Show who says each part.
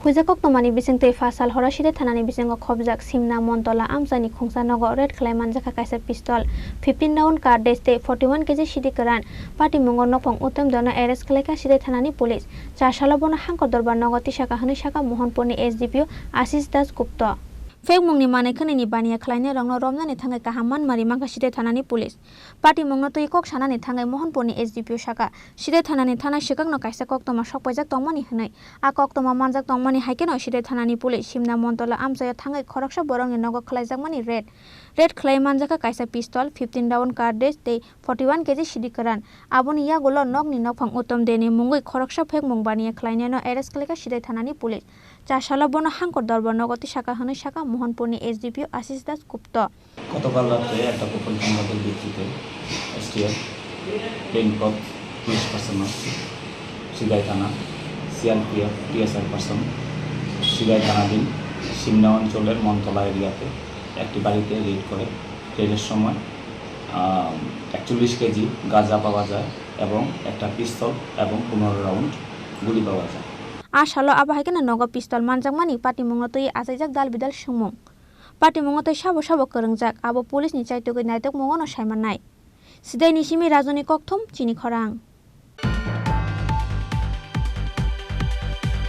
Speaker 1: Hoijak Koktwmani Bisingtwi Phasal Horo Sidhai Thanani Bisingo Khopjak Simna Mantala Amchaini Khungsa Nogo red Khlaiwi Manjakha Kaisa Pistal 15 round Cartridge 41 kg Siddi Kwran Patimungo Nokphang Uttam Dono arrest Khlaikha Sidhai Thanani police Chasalo Bono Hangkhor Darbarnogo Tisajakha Mohanpurni SDPO Asis Das Gupta Fake mungni manai khani baniya khlaine rongno romnani thangai kahaman mari mangka Sidhai Thanani police Patimungno tui kok sanani thangai Mohanpurni SDPO saka Sidhai Thanani thana sikakno kaisa koktoma sokpaijak tongmani hnai a koktoma manjak tongmani haikeno Sidhai Thanani police Simna Mantala Amchaini thangai Khoroksa Borokni Nogo khlaijakmani red Khlaiwi Manjakha Kaisa Pistal 15 round Cartridge 41 kg Siddi Kwran aboni yagulo nokni Nokphang Uttam deni mungui Khoroksa fake mung baniya khlaine no arrest Khlaikha Sidhai Thanani police Chasalo Bono Hangkhor Darbarnogo Tisajakha saka Mohanpurni SDPO Asis Das Gupta
Speaker 2: গতকাল রাতে একটা গোপন সংবাদের ভিত্তিতে STF প্লেনকপ police personnel সিধাই থানা CRPF TSR person সিধাই থানাধীন সিমনা অঞ্চলের মনতলা এরিয়াতে একটি বাড়িতে রেড করে রেডের সময় 41 কেজি গাঁজা পাওয়া যায় এবং একটা পিস্তল এবং 15 রাউন্ড গুলি পাওয়া যায়
Speaker 1: Chasalo abahakena nogo pistol manjakmani Patimungo tui asaijak dal bidal sumung Patimungo tui sabo korongjak abo police ni chaitugui naitok mongono saimanai Sidhai ni simi rajoni kokthum Chini Khorang